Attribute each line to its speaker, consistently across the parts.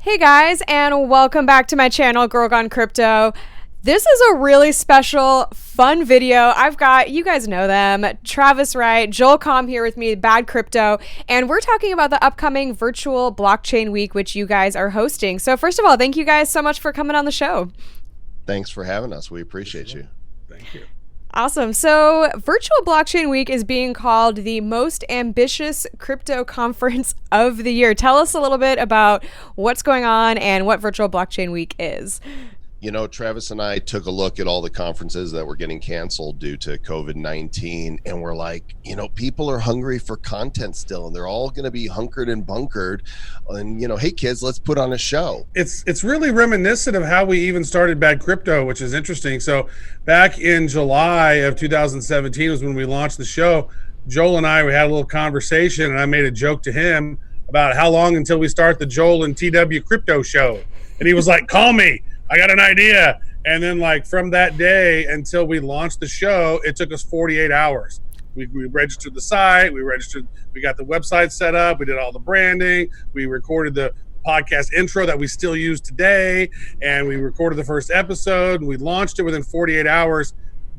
Speaker 1: Hey guys, and welcome back to my channel, Girl Gone Crypto. This is a really special, fun video. I've got, you guys know them, Travis Wright, Joel Comm here with me, Bad Crypto, and we're talking about the upcoming virtual blockchain week, which you guys are hosting. So first of all, thank you guys so much for coming on the show.
Speaker 2: Thanks for having us. We appreciate you.
Speaker 3: Thank you.
Speaker 1: Awesome. So Virtual Blockchain Week is being called the most ambitious crypto conference of the year. Tell us a little bit about what's going on and what Virtual Blockchain Week is.
Speaker 2: You know, Travis and I took a look at all the conferences that were getting canceled due to COVID-19, and we're like, you know, people are hungry for content still, and they're all going to be hunkered and bunkered. And, you know, hey, kids, let's put on a show.
Speaker 3: It's really reminiscent of how we even started Bad Crypto, which is interesting. So back in July of 2017 was when we launched the show. Joel and I, we had a little conversation, and I made a joke to him about how long until we start the Joel and TW Crypto show. And he was like, call me. I got an idea. And then like from that day until we launched the show, it took us 48 hours. We registered the site, we got the website set up, we did all the branding, we recorded the podcast intro that we still use today, and we recorded the first episode, and we launched it within 48 hours.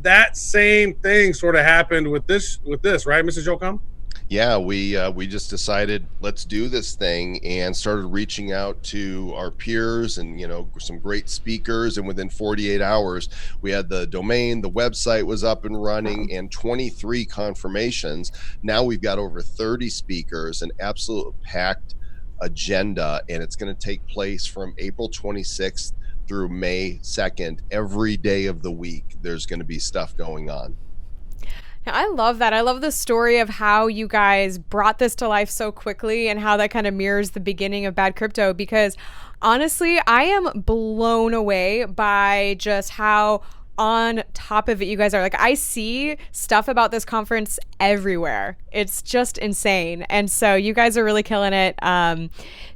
Speaker 3: That same thing sort of happened with this, right, Mr. Jocom?
Speaker 2: Yeah, we just decided let's do this thing and started reaching out to our peers and, you know, some great speakers. And within 48 hours, we had the domain, the website was up and running, and 23 confirmations. Now we've got over 30 speakers, an absolute packed agenda, and it's going to take place from April 26th through May 2nd. Every day of the week, there's going to be stuff going on.
Speaker 1: Now, I love that. I love the story of how you guys brought this to life so quickly and how that kind of mirrors the beginning of Bad Crypto, because honestly, I am blown away by just how on top of it you guys are. Like, I see stuff about this conference everywhere. It's just insane. And so you guys are really killing it.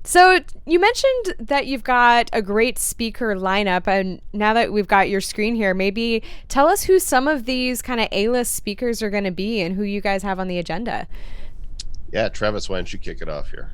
Speaker 1: So you mentioned that you've got a great speaker lineup, and now that we've got your screen here, maybe tell us who some of these kind of A-list speakers are going to be and who you guys have on the agenda.
Speaker 2: Yeah, Travis, why don't you kick it off here?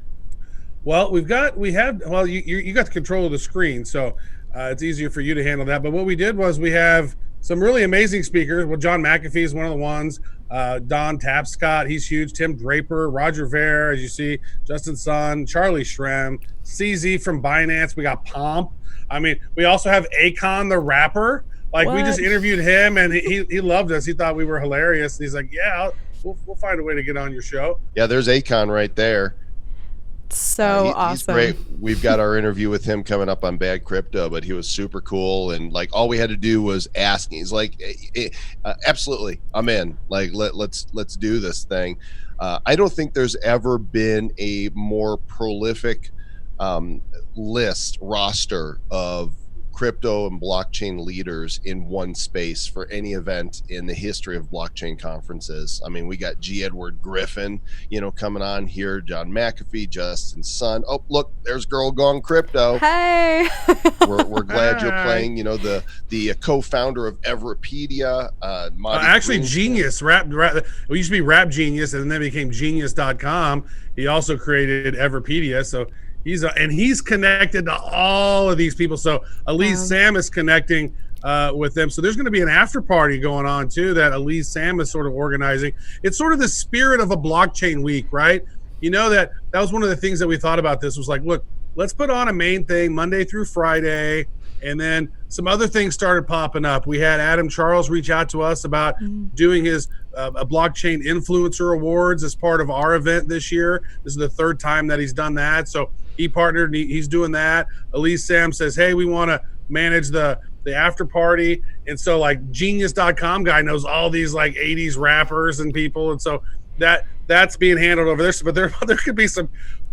Speaker 3: Well, you got the control of the screen, so it's easier for you to handle that. But what we did was we have some really amazing speakers. Well, John McAfee is one of the ones. Don Tapscott, he's huge. Tim Draper, Roger Ver, as you see, Justin Sun, Charlie Shrem, CZ from Binance. We got Pomp. I mean, we also have Akon, the rapper. Like, we just interviewed him, and he loved us. He thought we were hilarious. He's like, yeah, we'll find a way to get on your show.
Speaker 2: Yeah, there's Akon right there.
Speaker 1: So awesome. He's great.
Speaker 2: We've got our interview with him coming up on Bad Crypto, but he was super cool, and like all we had to do was ask. He's like, absolutely, I'm in. Like, let's do this thing. I don't think there's ever been a more prolific roster of crypto and blockchain leaders in one space for any event in the history of blockchain conferences. I mean, we got G. Edward Griffen, you know, coming on here, John McAfee, Justin Sun. Oh, look, there's Girl Gone Crypto.
Speaker 1: Hey.
Speaker 2: we're glad you're playing. You know, the co-founder of Everpedia, Matti
Speaker 3: actually
Speaker 2: Greenspan.
Speaker 3: Genius. It used to be Rap Genius, and then it became Genius.com. He also created Everpedia, so he's connected to all of these people. So Elise Sam is connecting with them. So there's going to be an after party going on too that Elise Sam is sort of organizing. It's sort of the spirit of a blockchain week, right? You know, that was one of the things that we thought about. This was like, look, let's put on a main thing Monday through Friday, and then some other things started popping up. We had Adam Charles reach out to us about doing his a blockchain influencer awards as part of our event this year. This is the third time that he's done that. So he partnered, and he's doing that. Elise Sam says, hey, we want to manage the after party. And so like Genius.com guy knows all these like 80s rappers and people. And so that's being handled over there. But there could be some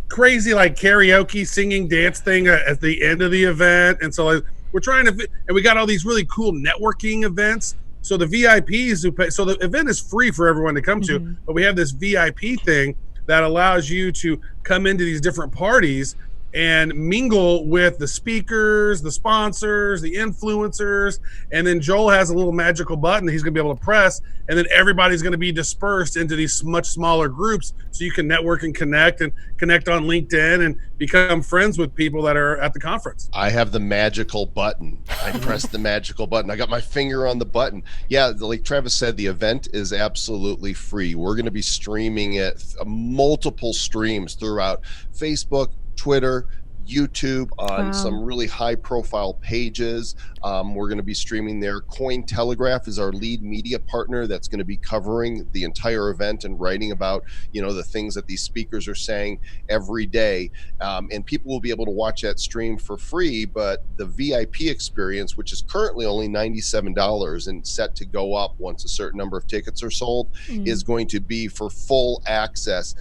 Speaker 3: crazy like karaoke singing dance thing at the end of the event. And so like, we're trying to, and we got all these really cool networking events. So the VIPs who pay, so the event is free for everyone to come to, but we have this VIP thing that allows you to come into these different parties and mingle with the speakers, the sponsors, the influencers. And then Joel has a little magical button that he's going to be able to press, and then everybody's going to be dispersed into these much smaller groups, so you can network and connect on LinkedIn and become friends with people that are at the conference.
Speaker 2: I have the magical button. I pressed the magical button. I got my finger on the button. Yeah, like Travis said, the event is absolutely free. We're going to be streaming it, multiple streams throughout Facebook, Twitter, YouTube, on some really high profile pages. We're going to be streaming there. Cointelegraph is our lead media partner that's going to be covering the entire event and writing about, the things that these speakers are saying every day. And people will be able to watch that stream for free, but the VIP experience, which is currently only $97 and set to go up once a certain number of tickets are sold, is going to be for full access,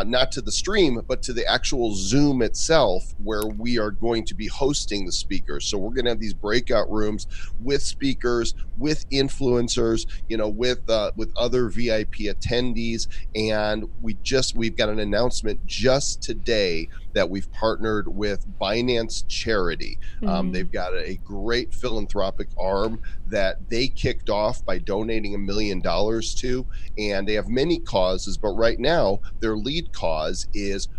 Speaker 2: not to the stream, but to the actual Zoom itself, where we are going to be hosting the speakers. So we're going to have these breakout rooms with speakers, with influencers, with other VIP attendees. And we've got an announcement just today that we've partnered with Binance Charity. They've got a great philanthropic arm that they kicked off by donating $1 million to, and they have many causes, but right now their lead cause is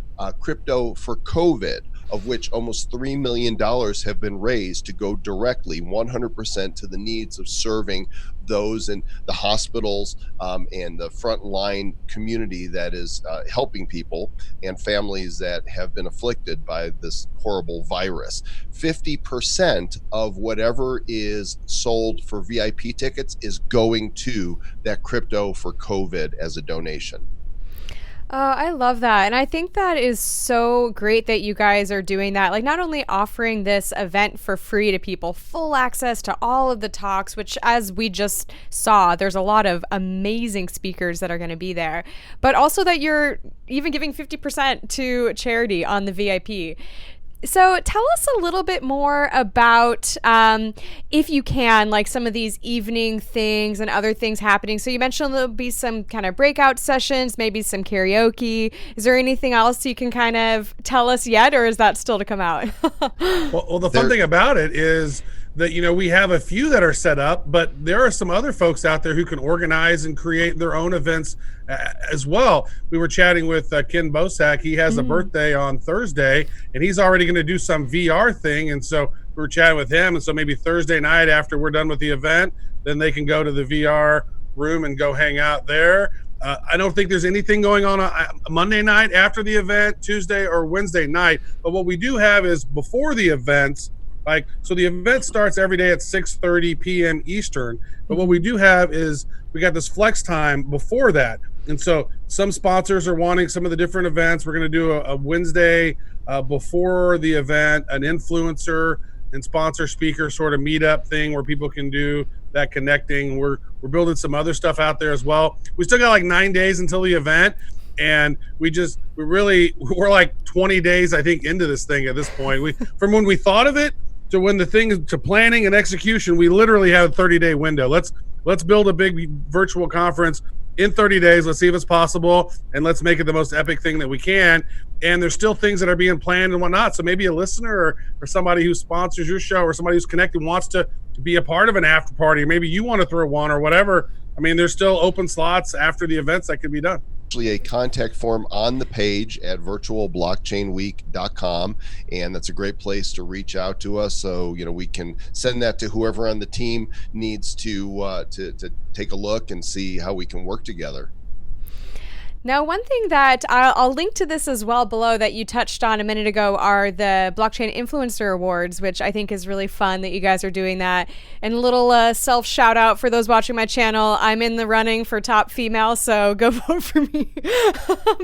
Speaker 2: crypto for COVID, of which almost $3 million have been raised to go directly 100% to the needs of serving those in the hospitals and the frontline community that is helping people and families that have been afflicted by this horrible virus. 50% of whatever is sold for VIP tickets is going to that crypto for COVID as a donation.
Speaker 1: I love that. And I think that is so great that you guys are doing that. Like, not only offering this event for free to people, full access to all of the talks, which, as we just saw, there's a lot of amazing speakers that are going to be there, but also that you're even giving 50% to charity on the VIP. So tell us a little bit more about, if you can, like some of these evening things and other things happening. So you mentioned there'll be some kind of breakout sessions, maybe some karaoke. Is there anything else you can kind of tell us yet, or is that still to come out?
Speaker 3: Well, the fun thing about it is that, we have a few that are set up, but there are some other folks out there who can organize and create their own events as well. We were chatting with Ken Bosak. He has a birthday on Thursday, and he's already going to do some VR thing. And so we were chatting with him. And so maybe Thursday night after we're done with the event, then they can go to the VR room and go hang out there. I don't think there's anything going on Monday night after the event, Tuesday or Wednesday night. But what we do have is before the events, so the event starts every day at 6:30 p.m. Eastern. But what we do have is we got this flex time before that. And so some sponsors are wanting some of the different events. We're going to do a Wednesday before the event, an influencer and sponsor speaker sort of meetup thing where people can do that connecting. We're building some other stuff out there as well. We still got like 9 days until the event. And we're like 20 days, I think, into this thing at this point. From when we thought of it to planning and execution, we literally have a 30-day window. Let's build a big virtual conference in 30 days. Let's see if it's possible, and let's make it the most epic thing that we can. And there's still things that are being planned and whatnot. So maybe a listener or somebody who sponsors your show or somebody who's connected wants to be a part of an after party. Maybe you want to throw one or whatever. I mean, there's still open slots after the events that could be done.
Speaker 2: A contact form on the page at virtualblockchainweek.com, and that's a great place to reach out to us. So we can send that to whoever on the team needs to take a look and see how we can work together.
Speaker 1: Now, one thing that I'll link to this as well below that you touched on a minute ago are the Blockchain Influencer Awards, which I think is really fun that you guys are doing that. And a little self shout out for those watching my channel. I'm in the running for top female, so go vote for me.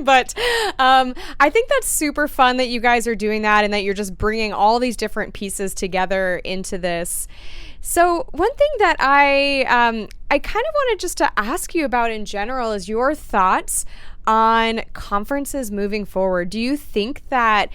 Speaker 1: But I think that's super fun that you guys are doing that and that you're just bringing all these different pieces together into this. So one thing that I kind of wanted just to ask you about in general is your thoughts on conferences moving forward. Do you think that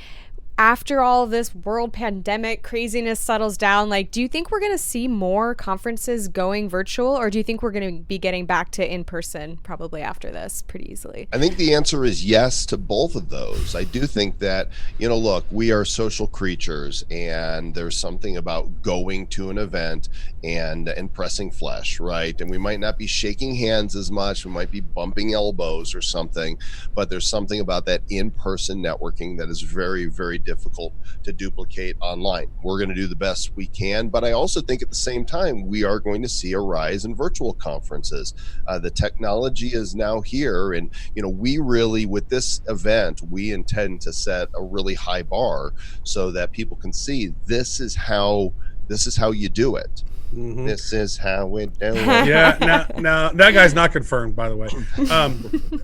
Speaker 1: after all this world pandemic craziness settles down, like, do you think we're going to see more conferences going virtual, or do you think we're going to be getting back to in person probably after this pretty easily?
Speaker 2: I think the answer is yes to both of those. I do think that, look, we are social creatures, and there's something about going to an event and pressing flesh, right? And we might not be shaking hands as much. We might be bumping elbows or something, but there's something about that in-person networking that is very, very difficult to duplicate online. We're going to do the best we can, but I also think at the same time, we are going to see a rise in virtual conferences. The technology is now here, and we really, with this event, we intend to set a really high bar so that people can see this is how you do it. Mm-hmm. This is how we do it.
Speaker 3: Yeah, now that guy's not confirmed, by the way.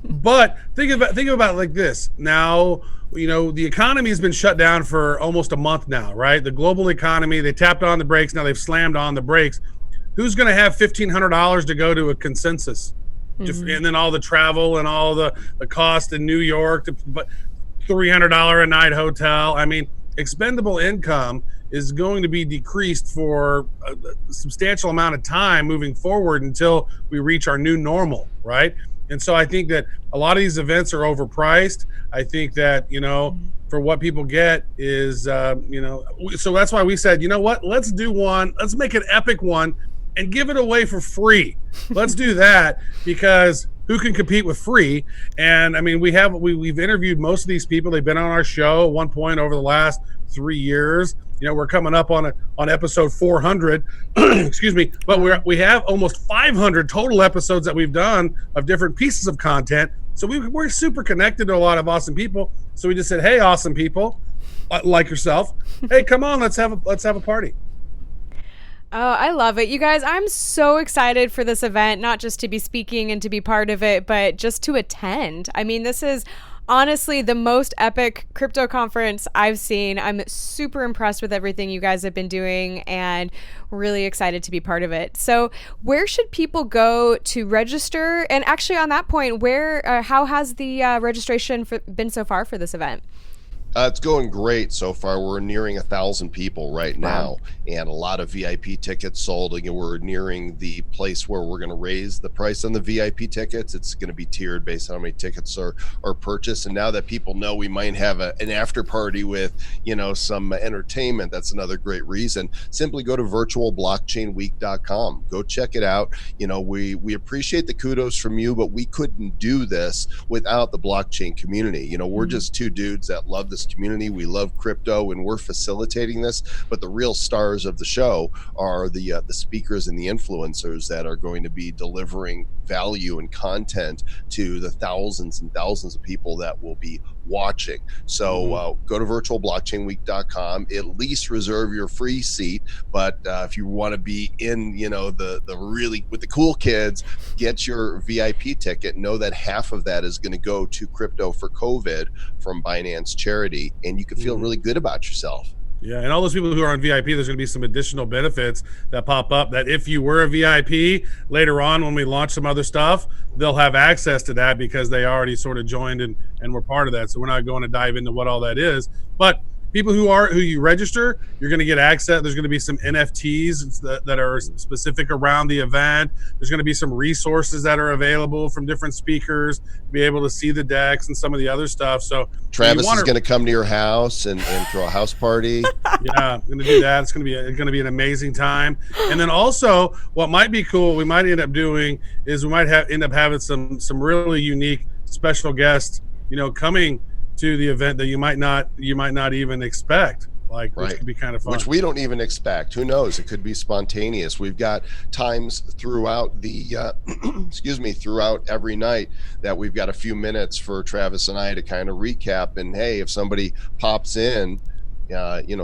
Speaker 3: But think about it like this. Now, the economy has been shut down for almost a month now, right? The global economy, they tapped on the brakes. Now they've slammed on the brakes. Who's going to have $1,500 to go to a consensus? Mm-hmm. And then all the travel and all the cost in New York, but $300 a night hotel. I mean, expendable income is going to be decreased for a substantial amount of time moving forward until we reach our new normal, right? And so I think that a lot of these events are overpriced. I think that, for what people get is, so that's why we said, what, let's do one, let's make an epic one and give it away for free. Let's do that, because who can compete with free? And I mean, we've interviewed most of these people. They've been on our show at one point over the last 3 years. We're coming up on episode 400, excuse me, but we have almost 500 total episodes that we've done of different pieces of content. So we're super connected to a lot of awesome people. So we just said, hey, awesome people like yourself, hey, come on, let's have a party.
Speaker 1: Oh, I love it. You guys, I'm so excited for this event, not just to be speaking and to be part of it, but just to attend. I mean, this is honestly the most epic crypto conference I've seen. I'm super impressed with everything you guys have been doing and really excited to be part of it. So where should people go to register? And actually on that point, how has the registration been so far for this event?
Speaker 2: It's going great so far. We're nearing 1,000 people right now, and a lot of VIP tickets sold. Again, we're nearing the place where we're going to raise the price on the VIP tickets. It's going to be tiered based on how many tickets are purchased. And now that people know we might have an after party with, some entertainment, that's another great reason. Simply go to virtualblockchainweek.com. Go check it out. We appreciate the kudos from you, but we couldn't do this without the blockchain community. We're just two dudes that love this community. We love crypto, and we're facilitating this, but the real stars of the show are the speakers and the influencers that are going to be delivering value and content to the thousands and thousands of people that will be watching. So go to virtualblockchainweek.com, at least reserve your free seat. But if you want to be in, the really with the cool kids, get your VIP ticket. Know that half of that is going to go to Crypto for COVID from Binance Charity, and you can feel really good about yourself.
Speaker 3: Yeah, and all those people who are on VIP, there's going to be some additional benefits that pop up that if you were a VIP later on when we launch some other stuff, they'll have access to that because they already sort of joined and were part of that. So we're not going to dive into what all that is. But people who you register, you're going to get access. There's going to be some NFTs that are specific around the event. There's going to be some resources that are available from different speakers to be able to see the decks and some of the other stuff. So
Speaker 2: Travis is going to come to your house and throw a house party.
Speaker 3: Yeah, I'm going to do that. It's going to be an amazing time. And then also, what might be cool, we might end up doing is we might end up having some really unique special guests, coming to the event that you might not even expect, which could be kind of fun.
Speaker 2: Which we don't even expect. Who knows? It could be spontaneous. We've got times throughout the throughout every night that we've got a few minutes for Travis and I to kind of recap. And hey, if somebody pops in,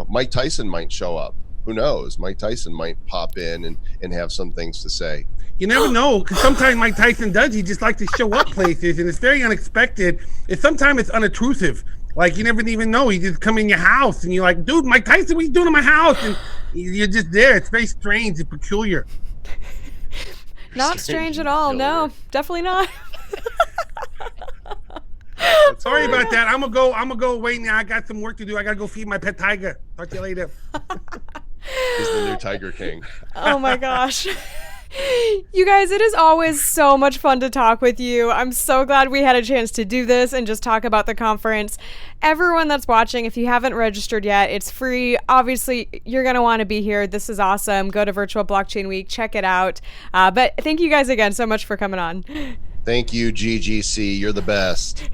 Speaker 2: Mike Tyson might show up. Who knows? Mike Tyson might pop in and have some things to say.
Speaker 3: You never know, because sometimes Mike Tyson does. He just likes to show up places, and it's very unexpected. Sometimes it's unobtrusive. Like, you never even know. He just come in your house, and you're like, dude, Mike Tyson, what are you doing in my house? And you're just there. It's very strange. It's peculiar.
Speaker 1: Not strange at all. No, definitely not.
Speaker 3: Sorry about that. I'm gonna go wait now. I got some work to do. I gotta go feed my pet tiger. Talk to you later.
Speaker 2: He's the new Tiger King.
Speaker 1: Oh my gosh. You guys, it is always so much fun to talk with you. I'm so glad we had a chance to do this and just talk about the conference. Everyone that's watching, if you haven't registered yet, it's free. Obviously, you're going to want to be here. This is awesome. Go to Virtual Blockchain Week. Check it out. But thank you guys again so much for coming on.
Speaker 2: Thank you, GGC. You're the best.